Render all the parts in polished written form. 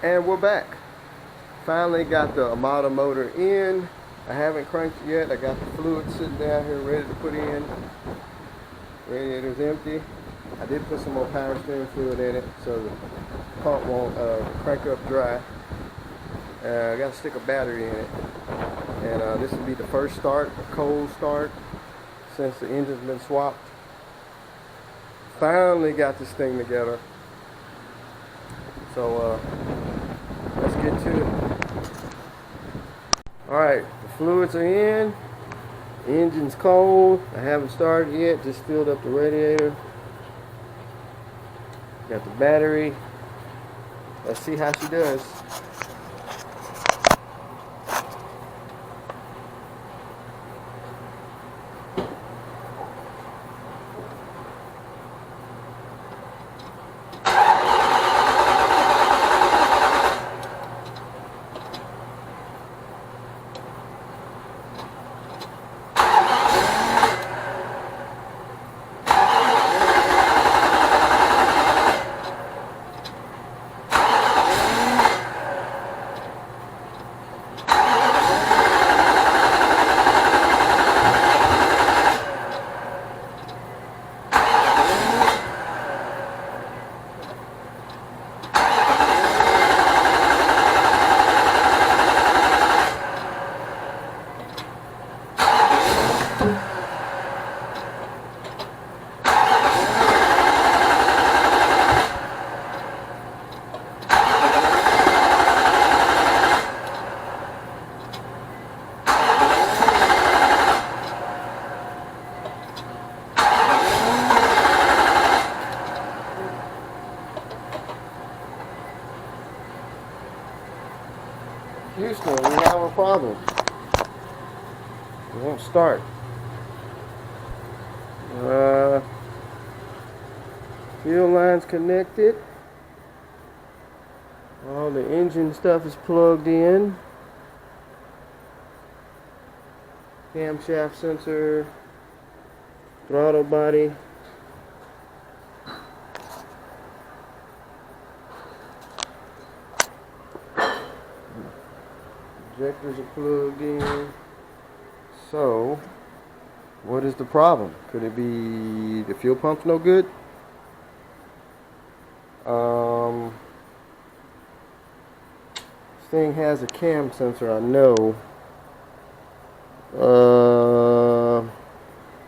And we're back. Finally got the Amanda motor in. I haven't cranked it yet. I got the fluid sitting down here ready to put in. Radiator's empty. I did put some more power steering fluid in it so the pump won't crank up dry. I got to stick a battery in it. And this will be the first start, a cold start, since the engine's been swapped. Finally got this thing together. So let's get to it. Alright, the fluids are in. The engine's cold. I haven't started yet, just filled up the radiator. Got the battery. Let's see how she does. Houston, we have a problem. It won't start. Fuel line's connected. All the engine stuff is plugged in. Camshaft sensor, throttle body. Injectors are plugged in. So, what is the problem? Could it be the fuel pump's no good? This thing has a cam sensor, I know.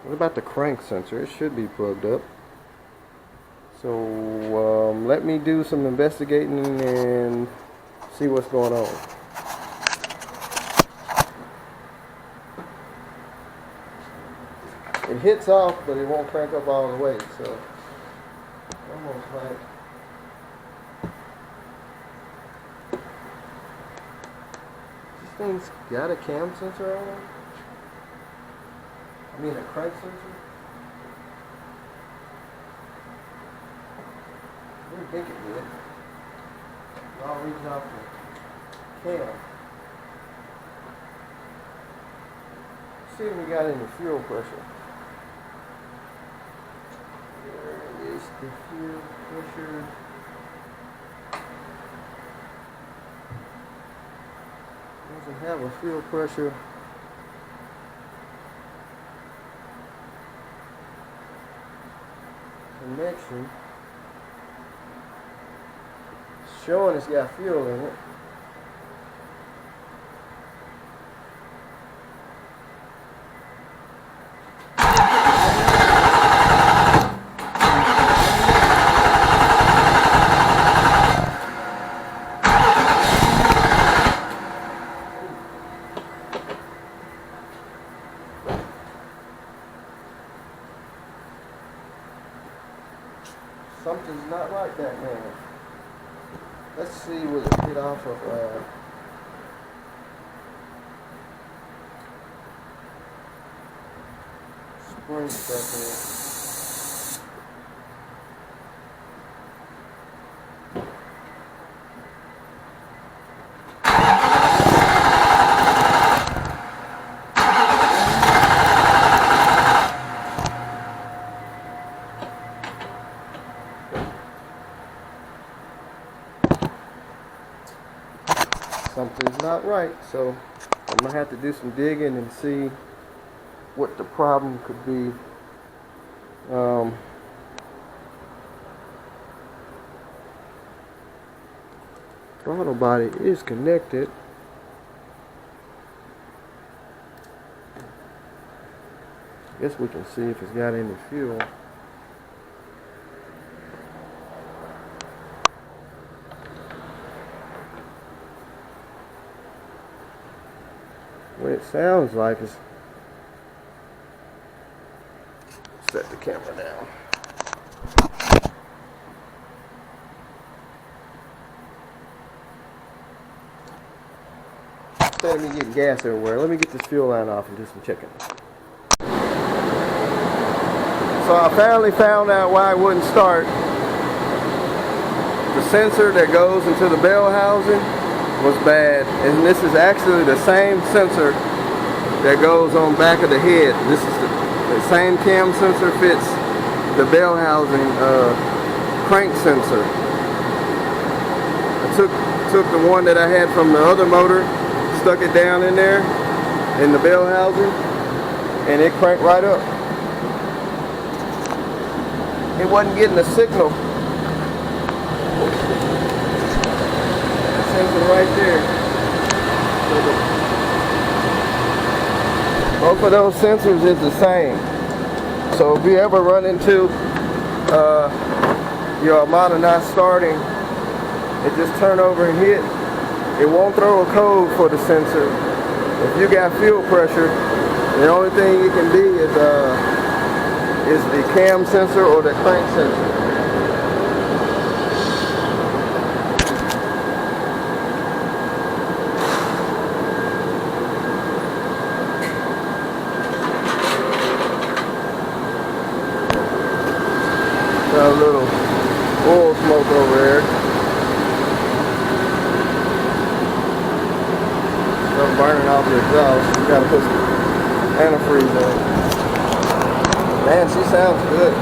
What about the crank sensor? It should be plugged up. So, let me do some investigating and see what's going on. It hits off, but it won't crank up all the way, so almost like this thing's got a cam sensor on it. I mean a crank sensor. I didn't think it did. I'll reach off the cam. See if we got any fuel pressure. There is the fuel pressure. Doesn't have a fuel pressure connection. It's showing it's got fuel in it. Something's not right that man. Let's see what it hit off of spring stuff here. something's not right. So I'm gonna have to do some digging and see what the problem could be. Throttle body is connected. Guess we can see if it's got any fuel. What it sounds like is, set the camera down. Instead of me getting gas everywhere, let me get this fuel line off and do some checking. So I finally found out why it wouldn't start. The sensor that goes into the bell housing was bad, and this is actually the same sensor that goes on back of the head. This is the same cam sensor fits the bell housing crank sensor. I took the one that I had from the other motor, stuck it down in there in the bell housing, and it cranked right up. It wasn't getting a signal. That sensor right there. Both of those sensors is the same. So if you ever run into your Amanda not starting, it just turn over and hit. It won't throw a code for the sensor. If you got fuel pressure, the only thing it can be is the cam sensor or the crank sensor. Got a little oil smoke over there. Stuff burning off the exhaust. You gotta put some antifreeze on. Man, she sounds good.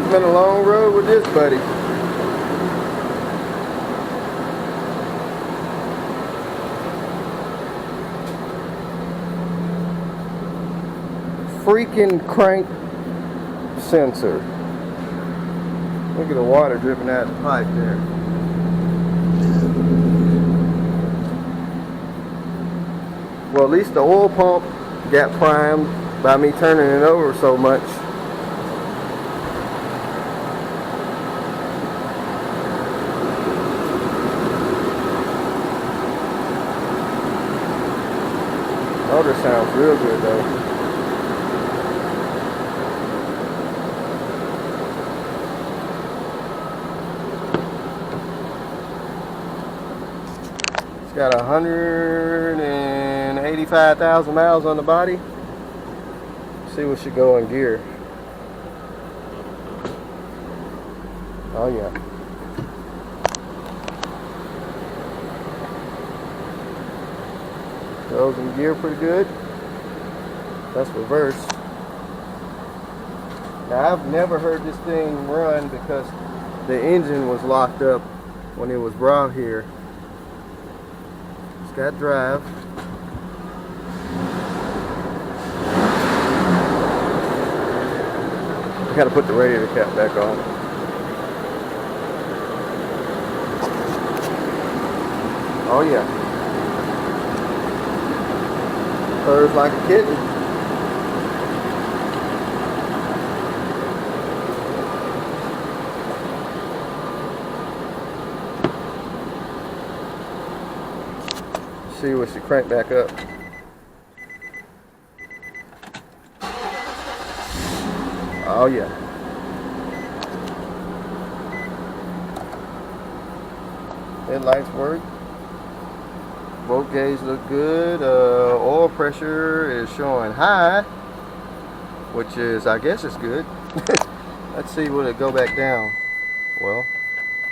It's been a long road with this buddy. Freaking crank sensor. Look at the water dripping out of the pipe there. Well, at least the oil pump got primed by me turning it over so much. Motor sounds real good though. It's got 185,000 miles on the body. Let's see what should go in gear. Oh yeah. Goes in gear pretty good. That's reverse. Now I've never heard this thing run because the engine was locked up when it was brought here. It's got drive. I gotta put the radiator cap back on. Oh yeah. Purrs like a kitten. See what she crank back up. Oh yeah. Headlights work. Volt gauge look good. Oil pressure is showing high, which is, I guess, it's good. Let's see, will it go back down? Well,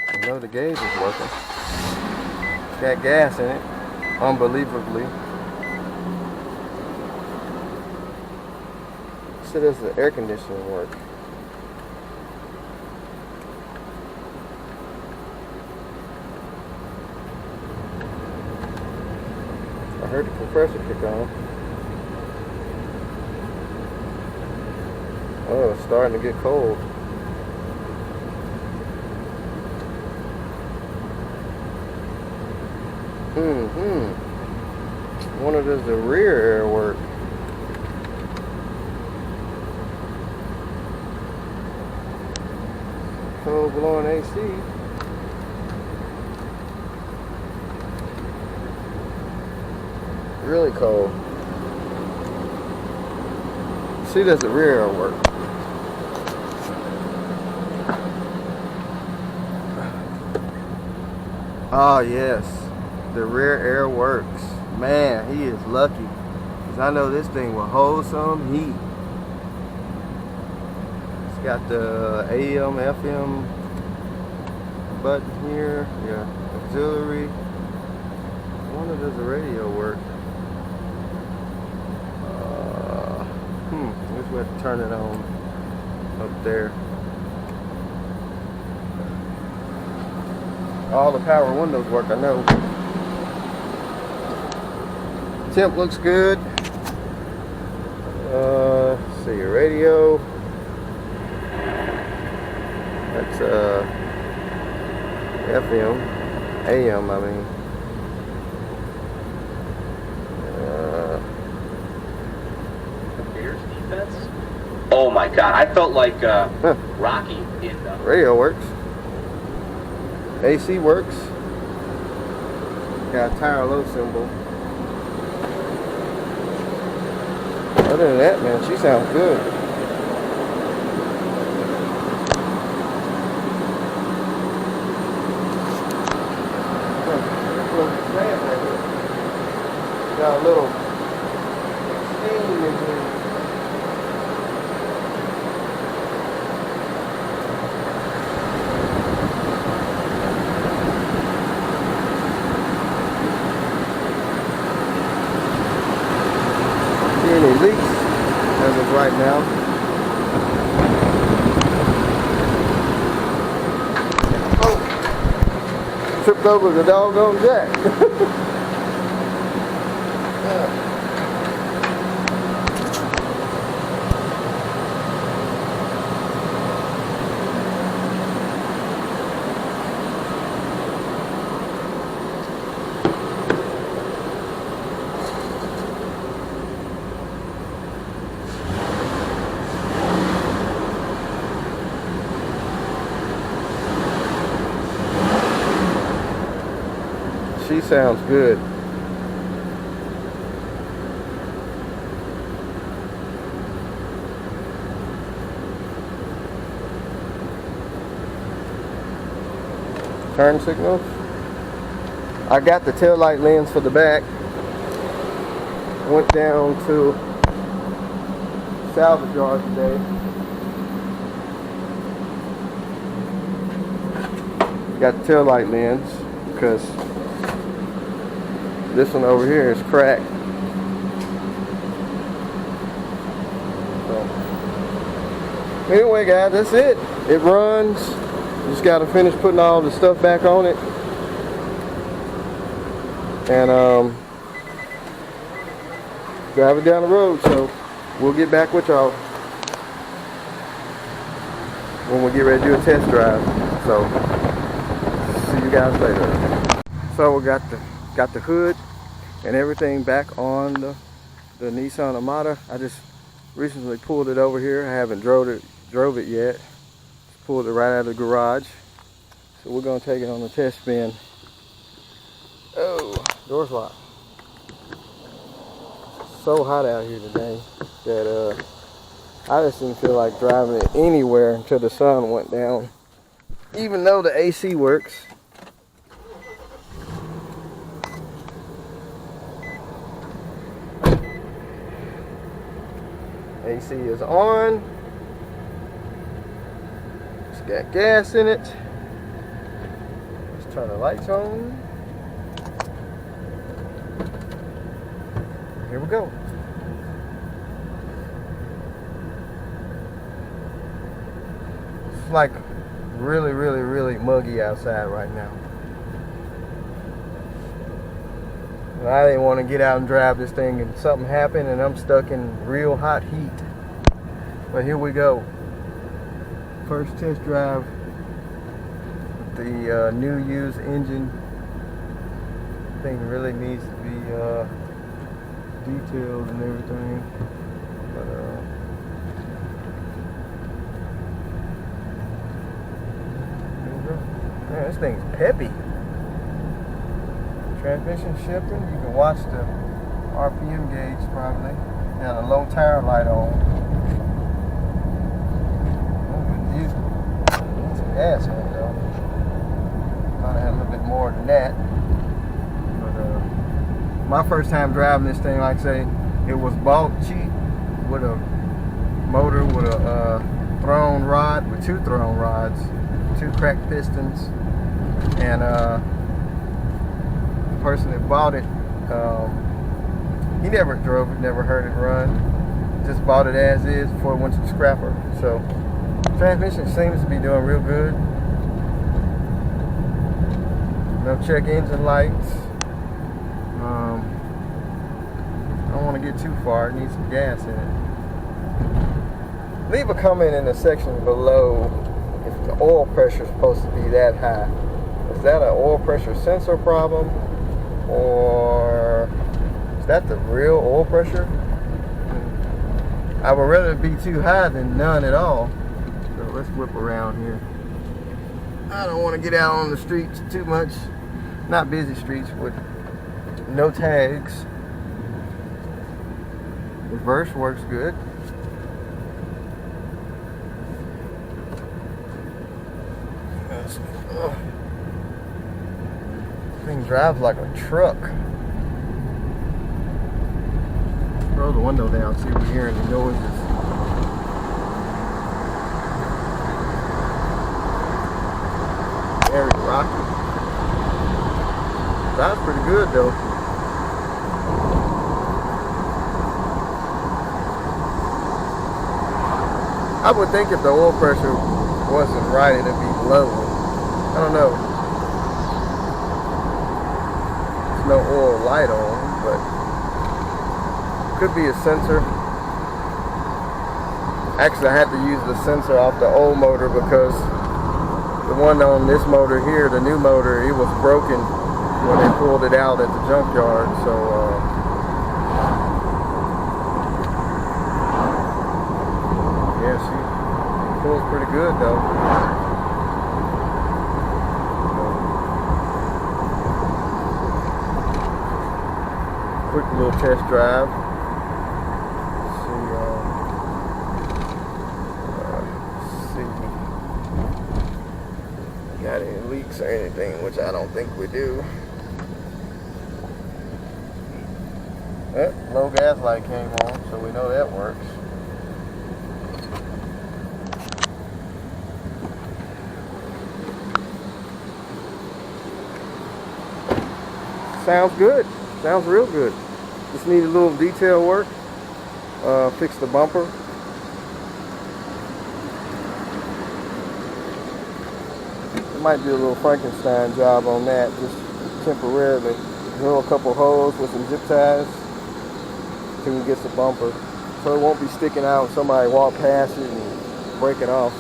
I know the gauge is working. It's got gas in it, unbelievably. So does the air conditioning work? I heard the compressor kick on. Oh, it's starting to get cold. Wonder does the rear air work? Cold blowing AC. Really cold. See, does the rear air work? Oh yes, the rear air works. Man, he is lucky, because I know this thing will hold some heat. It's got the AM, FM button here. Yeah, auxiliary. I wonder, does the radio work? I guess we have to turn it on up there. All the power windows work, I know. Temp looks good. Let's see, radio. That's FM, AM, I mean. Bears defense. Oh my God! I felt like Rocky in the radio works. AC works. Got a tire low symbol. Other than that, man, she sounds good. Got a little steam in here. Any leaks as of right now. Oh, tripped over the doggone jack. She sounds good. Turn signals. I got the taillight lens for the back. Went down to salvage yard today. Got the taillight lens because this one over here is cracked. So, anyway, guys, that's it. It runs. Just got to finish putting all the stuff back on it. And drive it down the road. So we'll get back with y'all when we get ready to do a test drive. So see you guys later. So we got the got the hood and everything back on the Nissan Amanda. I just recently pulled it over here. I haven't drove it yet. Just pulled it right out of the garage. So we're gonna take it on the test spin. Oh, door's locked. It's so hot out here today that I just didn't feel like driving it anywhere until the sun went down. Even though the AC works. AC is on. It's got gas in it. Let's turn the lights on. Here we go. It's like really muggy outside right now. And I didn't want to get out and drive this thing and something happened and I'm stuck in real hot heat. But here we go. First test drive with the new used engine. Thing really needs to be detailed and everything. But man, this thing's peppy. Transmission shifting. You can watch the RPM gauge probably. Got a low tire light on. Oh, good view. Need some gas in it though. Thought I had a little bit more than that. But my first time driving this thing, like I say, it was bought cheap with a motor with a thrown rod, with two thrown rods, two cracked pistons, and the person that bought it, he never drove it, never heard it run, just bought it as is before it went to the scrapper. So transmission seems to be doing real good. No check engine lights. I don't want to get too far, it needs some gas in it. Leave a comment in the section below if the oil pressure is supposed to be that high. Is that an oil pressure sensor problem? Or is that the real oil pressure? I would rather it be too high than none at all. So let's whip around here. I don't want to get out on the streets too much. Not busy streets with no tags. Reverse works good. Thing drives like a truck. Roll the window down, see if we're hearing the noises. Very rocky. Drives pretty good though. I would think if the oil pressure wasn't right, it'd be low. I don't know. There's no oil light on, but could be a sensor. Actually, I had to use the sensor off the old motor because the one on this motor here, the new motor, it was broken when they pulled it out at the junkyard. So yeah, she pulls pretty good though. Quick little test drive. See got any leaks or anything, which I don't think we do. Low gas light came on, so we know that works. Sounds good. Sounds real good. Just need a little detail work. Fix the bumper. I might do a little Frankenstein job on that, just temporarily. Drill a couple holes with some zip ties till we get the bumper, so it won't be sticking out. Somebody walk past it and break it off.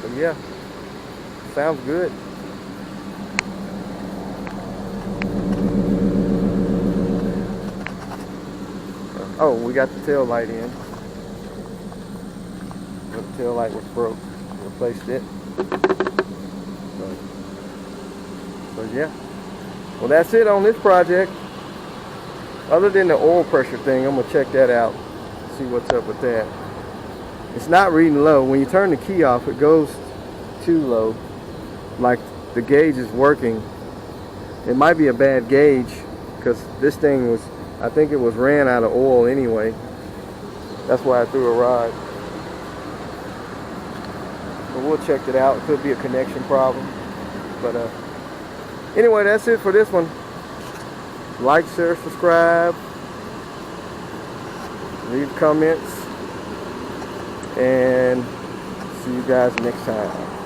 But yeah, sounds good. Oh, we got the tail light in. The tail light was broke. Replaced it. So yeah. Well, that's it on this project. Other than the oil pressure thing, I'm gonna check that out. See what's up with that. It's not reading low. When you turn the key off, it goes too low. Like the gauge is working. It might be a bad gauge because this thing was, I think it was ran out of oil anyway. That's why I threw a rod. But we'll check it out. It could be a connection problem. But anyway, that's it for this one. Like, share, subscribe. Leave comments. And see you guys next time.